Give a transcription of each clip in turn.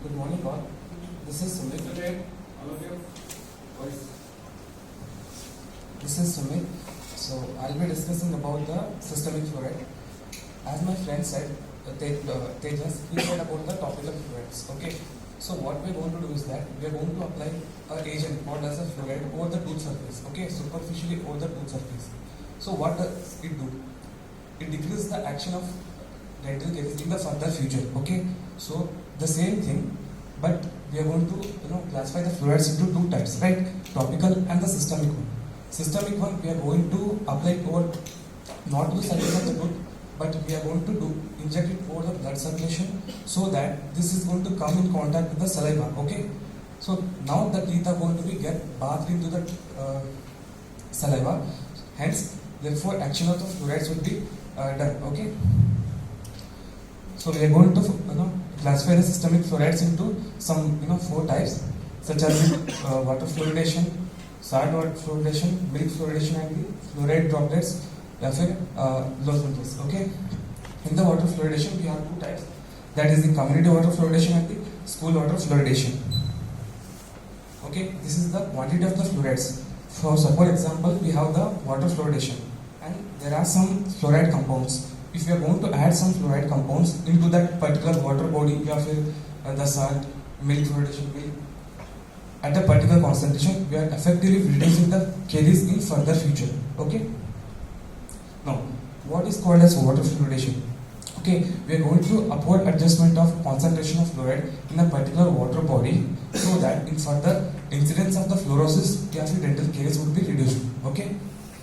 Good morning, all. This is Sumit. Today, all of you, voice. This is Sumit. So I'll be discussing about the systemic fluoride. As my friend said, Tejas, he said about the topical fluorides. Okay. So what we're going to do is that we're going to apply an agent called as a fluoride over the tooth surface. Okay, superficially over the tooth surface. So what does it do? It decreases the action of dental caries in the further future. Okay. So the same thing, but we are going to classify the fluorides into two types, right? Topical and the systemic one. Systemic one we are going to apply it over not to the surface of the tooth, but we are going to inject it over the blood circulation so that this is going to come in contact with the saliva. Okay. So now the teeth are going to be get bathed into the saliva. Hence, therefore, action of the fluorides will be done. Okay. So we are going to classify the systemic fluorides into some four types, such as water fluoridation, salt water fluoridation, milk fluoridation, and the fluoride droplets, या फिर lozenges. Okay. In the water fluoridation, we have two types. That is the community water fluoridation and the school water fluoridation. Okay. This is the quantity of the fluorides. For suppose example, we have the water fluoridation, and there are some fluoride compounds. If we are going to add some fluoride compounds into that particular water body, या फिर the salt, milk fluoridation, at a particular concentration, we are effectively reducing the caries in further future. Okay. Now, what is called as water fluoridation? Okay, we are going to upward adjustment of concentration of fluoride in a particular water body so that in further incidence of the fluorosis, या फिर dental caries would be reduced. Okay.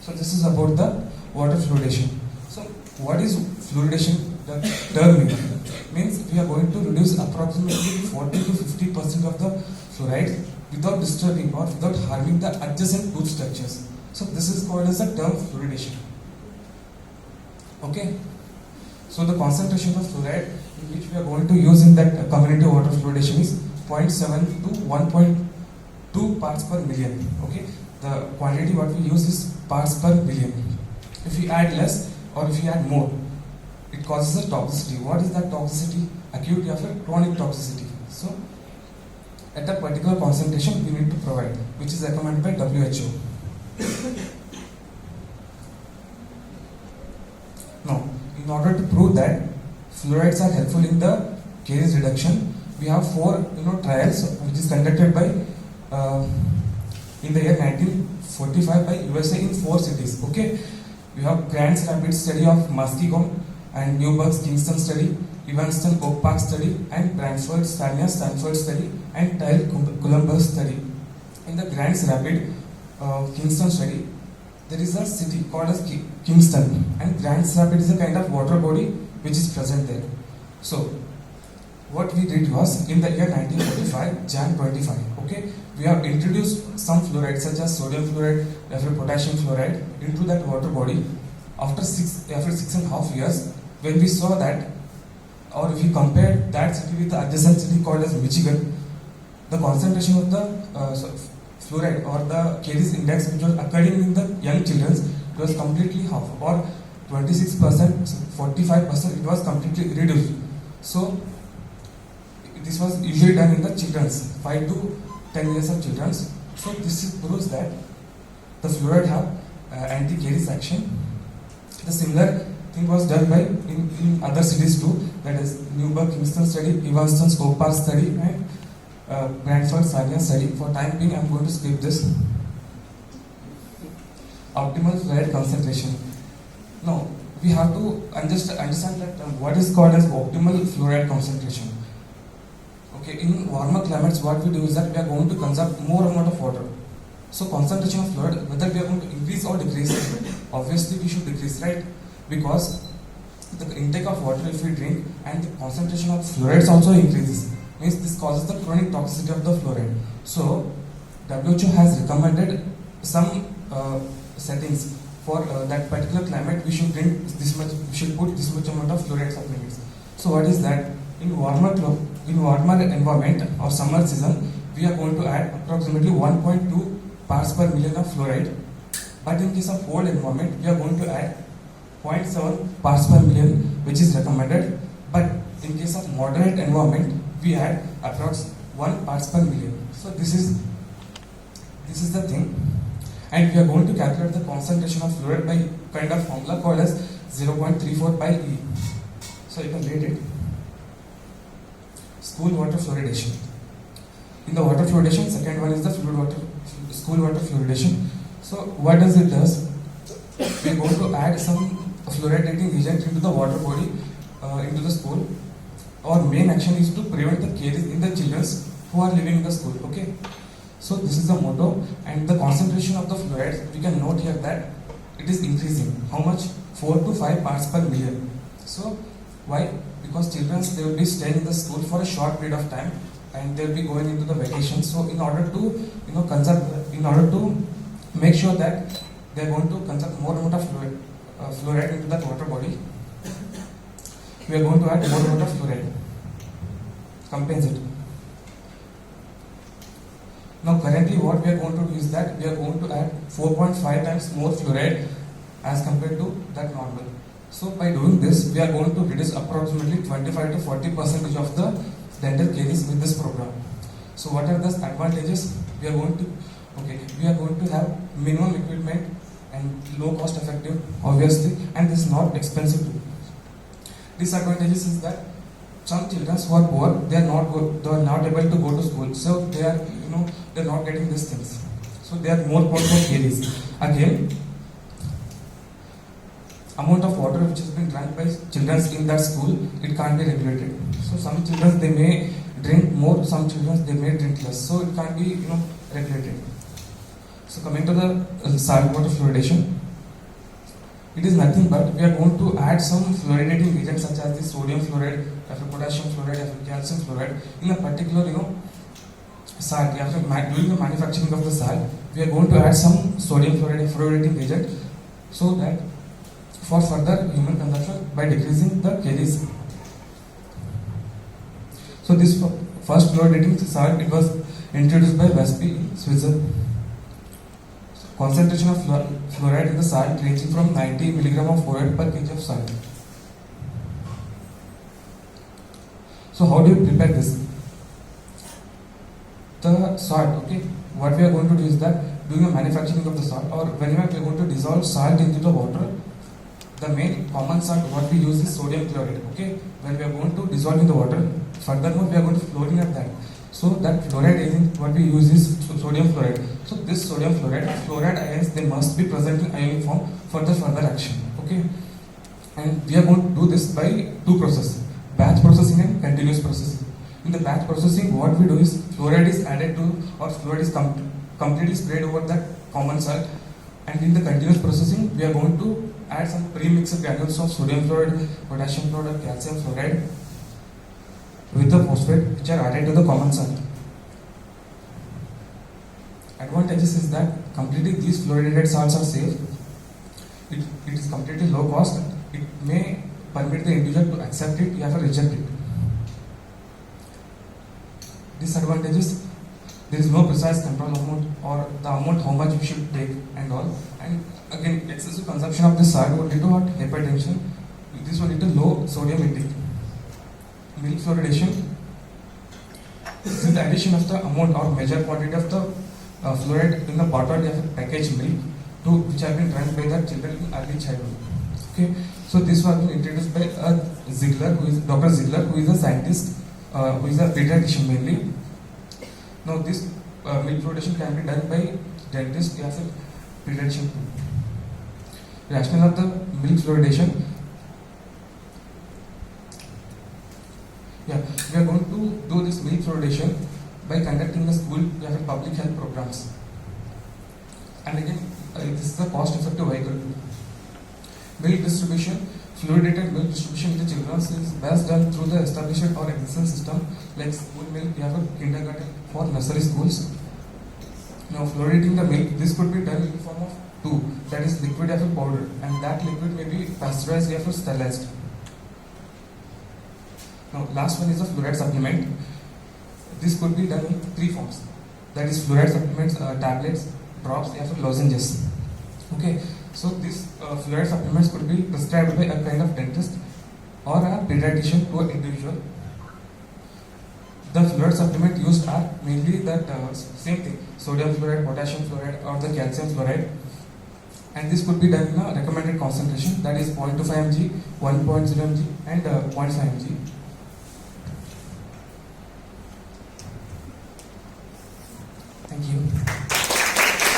So this is about the water fluoridation. So what is fluoridation? The term means we are going to reduce approximately 40 to 50% of the fluoride without disturbing or without harming the adjacent tooth structures. So this is called as a term fluoridation. Okay. So the concentration of fluoride in which we are going to use in that community water fluoridation is 0.7 to 1.2 parts per million. Okay. The quantity what we use is parts per billion. If we add less or if we add more, it causes a toxicity. What is that toxicity? Acute or chronic toxicity. So at a particular concentration we need to provide, which is recommended by WHO. Now, in order to prove that fluorides are helpful in the caries reduction, we have four trials which is conducted by in the year 1945 by USA in 4 cities. Okay. We have Grant's Rapid study of Muskegon and Newburgh's Kingston study, Evanston Oak Park study, and Brantford's Stanford study, and Tyle Columbus study. In the Grant's Rapid Kingston study, there is a city called as Kingston, and Grant's Rapid is a kind of water body which is present there. So, what we did was in the year 1945, Jan 25, okay, we have introduced some fluorides such as sodium fluoride, potassium fluoride into that water body. After 6.5 years, when we saw that, or if you compare that city with the adjacent city called as Michigan, the concentration of the fluoride or the caries index which was occurring in the young children, it was completely half, or 26%, 45%, it was completely reduced. So this was usually done in the children's 5 to 10 years of children. So this proves that the fluoride have anti-caries action. The similar thing was done by in other cities too, that is Newburgh Kingston study, Evanston's Oak Park study, and Brantford Sarnia study. For time being, I am going to skip this. Optimal fluoride concentration. Now we have to understand that what is called as optimal fluoride concentration. Okay, in warmer climates, what we do is that we are going to consume more amount of water. So concentration of fluoride, whether we are going to increase or decrease, obviously we should decrease, right? Because the intake of water if we drink and the concentration of fluorides also increases, means this causes the chronic toxicity of the fluoride. So WHO has recommended some settings for that particular climate. We should drink this much, we should put this much amount of fluoride supplements. So what is that? In warmer environment or summer season, we are going to add approximately 1.2 parts per million of fluoride. But in case of cold environment, we are going to add 0.7 parts per million, which is recommended. But in case of moderate environment, we add approx 1 parts per million. So this is the thing, and we are going to calculate the concentration of fluoride by kind of formula called as 0.34 by E. So you can read it. School water fluoridation. In the water fluoridation, second one is the school water fluoridation. So what does it does? We are going to add some fluoridating agent into the water body into the school. Our main action is to prevent the caries in the children who are living in the school. Okay. So this is the motto, and the concentration of the fluorides, we can note here that it is increasing. How much? 4 to 5 parts per million. So why? Because children, they will be staying in the school for a short period of time, and they will be going into the vacation. So in order to in order to make sure that they are going to consume more amount of fluoride into that water body, we are going to add more amount of fluoride. Compensate. Now currently what we are going to do is that we are going to add 4.5 times more fluoride as compared to that normal. So by doing this, we are going to reduce approximately 25 to 40% of the dental caries with this program. So what are the advantages? We are going to have minimum equipment and low cost effective, obviously, and this is not expensive too. Disadvantages is that some children who are poor, they are not able to go to school, so they are they are not getting these things. So they are more prone to caries. Again, amount of water which has been drank by children in that school, it can't be regulated. So some children, they may drink more, some children, they may drink less. So it can't be regulated. So coming to the salt water fluoridation, it is nothing but we are going to add some fluoridating agents such as the sodium fluoride, potassium fluoride, calcium fluoride in a particular salt. After doing the manufacturing of the salt, we are going to add some sodium fluoride fluoridating agent so that for further human consumption by decreasing the caries. So this first fluoridating salt, it was introduced by Westby in Switzerland. Concentration of fluoride in the salt ranging from 90 mg of fluoride per kg of salt. So how do you prepare this? The salt, okay, what we are going to do is that during the manufacturing of the salt, or whenever we are going to dissolve salt into the water, the main common salt what we use is sodium chloride. Okay, when we are going to dissolve in the water, furthermore we are going to fluorinate that. So that fluoride agent what we use is sodium fluoride. So this sodium fluoride ions, they must be present in ionic form for the further action. Okay, and we are going to do this by two processes: batch processing and continuous processing. In the batch processing, what we do is fluoride is added to, or fluoride is completely sprayed over that common salt, and in the continuous processing, we are going to add some pre-mixed granules of sodium fluoride, potassium fluoride, calcium fluoride with the phosphate which are added to the common salt. Advantages is that completely these fluoridated salts are safe. It is completely low cost. It may permit the individual to accept it, you have to reject it. Disadvantages: there is no precise control amount, or the amount how much we should take and all. And again, excessive consumption of this salt will lead to hypertension. This will lead to low sodium intake. Milk fluoridation is the addition of the amount or measured quantity of the fluoride in the bottled or packaged milk to which have been drank by the children in early childhood. Okay, so this was been introduced by Dr. Ziegler, who is a scientist, who is a pediatrician mainly. Now this milk fluoridation can be done by dentists as a pediatrician. Rationale of the milk fluoridation. Yeah, we are going to do this milk fluoridation by conducting the school public health programs. And again, this is a cost-effective vehicle. Milk distribution, fluoridated milk distribution to children is best done through the established or existing system like school milk, we have a kindergarten for nursery schools. Now fluoridating the milk, this could be done in the form of two, that is liquid or powder, and that liquid may be pasteurized or sterilized. Now last one is a fluoride supplement. This could be done in three forms, that is fluoride supplements, tablets, drops, or lozenges. Okay, so these fluoride supplements could be prescribed by a kind of dentist or a pediatrician to an individual. The fluoride supplement used are mainly that same thing, sodium fluoride, potassium fluoride, or the calcium fluoride. And this could be done in a recommended concentration, that is 0.25 mg, 1.0 mg, and 0.5 mg.